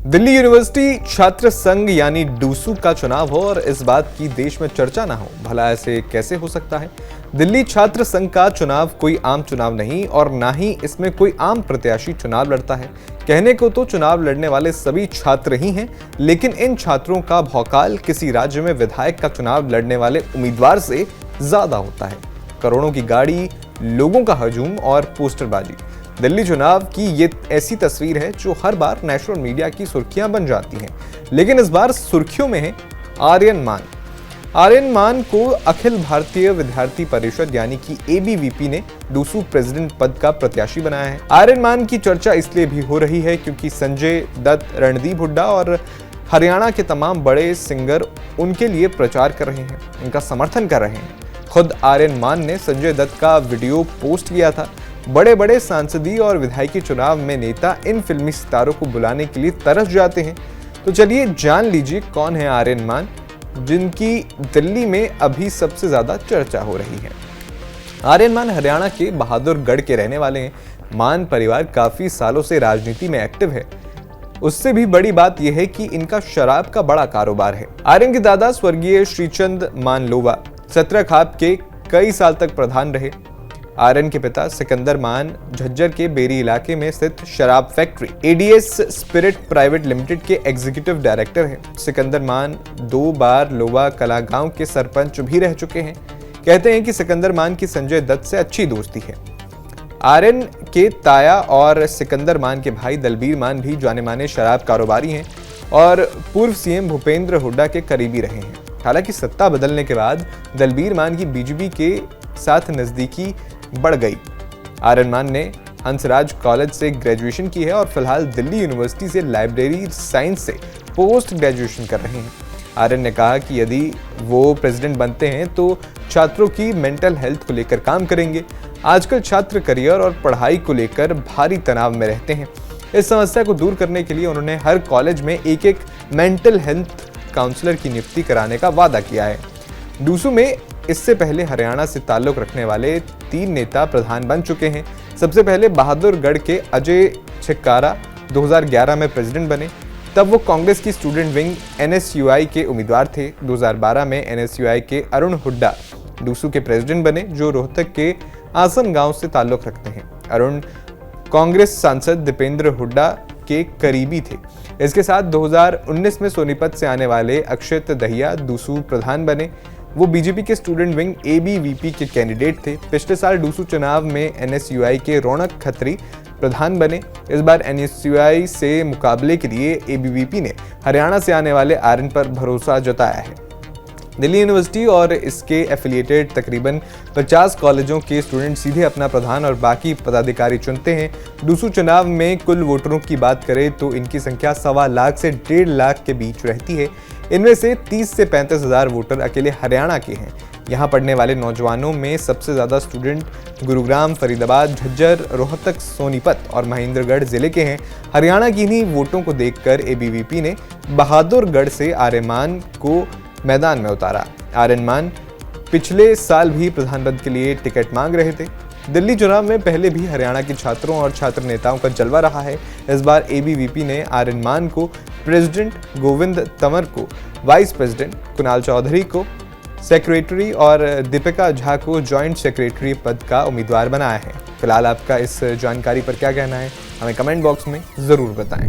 Delhi university छात्र संघ यानी डूसू का चुनाव हो और इस बात की देश में चर्चा ना हो, भला ऐसे कैसे हो सकता है। दिल्ली छात्र संघ का चुनाव कोई आम चुनाव नहीं और ना ही इसमें कोई आम प्रत्याशी चुनाव लड़ता है। कहने को तो चुनाव लड़ने वाले सभी छात्र ही हैं, लेकिन इन छात्रों का भौकाल किसी राज्य में विधायक का चुनाव लड़ने वाले उम्मीदवार से ज्यादा होता है। करोड़ों की गाड़ी, लोगों का हजूम और पोस्टरबाजी। दिल्ली चुनाव की ये ऐसी तस्वीर है जो हर बार नेशनल मीडिया की सुर्खियां बन जाती हैं, लेकिन इस बार सुर्खियों में है आर्यन मान। आर्यन मान को अखिल भारतीय विद्यार्थी परिषद यानी कि एबीवीपी ने डूसू प्रेसिडेंट पद का प्रत्याशी बनाया है। आर्यन मान की चर्चा इसलिए भी हो रही है क्योंकि संजय दत्त, रणदीप हुड्डा और हरियाणा के तमाम बड़े सिंगर उनके लिए प्रचार कर रहे हैं, उनका समर्थन कर रहे हैं। खुद आर्यन मान ने संजय दत्त का वीडियो पोस्ट किया था। बड़े बड़े सांसदीय और विधायकी चुनाव में नेता इन फिल्मी सितारों को बुलाने के लिए तरस जाते हैं। तो चलिए जान लीजिए कौन है आर्यन मान, जिनकी दिल्ली में अभी सबसे ज्यादा चर्चा हो रही है। आर्यन मान हरियाणा के बहादुरगढ़ के रहने वाले हैं। मान परिवार काफी सालों से राजनीति में एक्टिव है। उससे भी बड़ी बात यह है कि इनका शराब का बड़ा कारोबार है। आर्यन के दादा स्वर्गीय श्रीचंद मान लोवा 17 खाप के कई साल तक प्रधान रहे। आर्यन के पिता सिकंदर मान झज्जर के बेरी इलाके में स्थित शराब factory ADS spirit private limited के एग्जीक्यूटिव डायरेक्टर हैं। सिकंदर मान 2 बार लोवा कला गांव के सरपंच भी रह चुके हैं। कहते हैं कि सिकंदर मान की संजय दत्त से अच्छी दोस्ती है। आर्यन के ताया और सिकंदर मान के भाई दलबीर मान भी जाने माने शराब कारोबारी हैं और पूर्व सीएम भूपेंद्र हुड्डा के करीबी रहे हैं। हालांकि सत्ता बदलने के बाद दलबीर मान की बीजेपी के साथ नजदीकी बढ़ गई। आर्यन मान ने हंसराज कॉलेज से ग्रेजुएशन की है और फिलहाल दिल्ली यूनिवर्सिटी से लाइब्रेरी साइंस से पोस्ट ग्रेजुएशन कर रहे हैं। आर्यन ने कहा कि यदि वो प्रेसिडेंट बनते हैं तो छात्रों की मेंटल हेल्थ को लेकर काम करेंगे। आजकल छात्र करियर और पढ़ाई को लेकर भारी तनाव में रहते हैं। इस समस्या को दूर करने के लिए उन्होंने हर कॉलेज में एक मेंटल हेल्थ काउंसलर की नियुक्ति कराने का वादा किया है। डूसू में इससे पहले हरियाणा से ताल्लुक रखने वाले 3 नेता प्रधान बन चुके हैं। सबसे पहले बहादुरगढ़ के अजय छिक्कारा 2011 में प्रेसिडेंट बने। तब वो कांग्रेस की स्टूडेंट विंग एनएसयूआई के उम्मीदवार थे। 2012 में एनएसयूआई के अरुण हुड्डा डूसू के प्रेसिडेंट बने, जो रोहतक के आसम गांव से ताल्लुक रखते हैं। अरुण कांग्रेस सांसद दीपेंद्र हुड्डा के करीबी थे। इसके साथ 2019 में सोनीपत से आने वाले अक्षत दहिया डूसू प्रधान बने। वो बीजेपी के स्टूडेंट विंग एबीवीपी के कैंडिडेट थे। पिछले साल डूसू चुनाव में एनएसयूआई के रौनक खत्री प्रधान बने। इस बार एनएसयूआई से मुकाबले के लिए एबीवीपी ने हरियाणा से आने वाले आर्यन पर भरोसा जताया है। दिल्ली यूनिवर्सिटी और इसके एफिलिएटेड तकरीबन 50 कॉलेजों के स्टूडेंट सीधे अपना प्रधान और बाकी पदाधिकारी चुनते हैं। डूसू चुनाव में कुल वोटरों की बात करें तो इनकी संख्या 1.25 लाख से 1.5 लाख के बीच रहती है। इनमें से 30 से 35 हज़ार वोटर अकेले हरियाणा के हैं। यहाँ पढ़ने वाले नौजवानों में सबसे ज़्यादा स्टूडेंट गुरुग्राम, फरीदाबाद, झज्जर, रोहतक, सोनीपत और महेंद्रगढ़ जिले के हैं। हरियाणा की इन्हीं वोटों को देखकर एबीवीपी ने बहादुरगढ़ से आर्यन मान को मैदान में उतारा। आर्यन मान पिछले साल भी प्रधान पद के लिए टिकट मांग रहे थे। दिल्ली चुनाव में पहले भी हरियाणा के छात्रों और छात्र नेताओं का जलवा रहा है। इस बार एबीवीपी ने आर्यन मान को प्रेसिडेंट, गोविंद तंवर को वाइस प्रेसिडेंट, कुणाल चौधरी को सेक्रेटरी और दीपिका झा को जॉइंट सेक्रेटरी पद का उम्मीदवार बनाया है। फिलहाल आपका इस जानकारी पर क्या कहना है, हमें कमेंट बॉक्स में जरूर बताएं।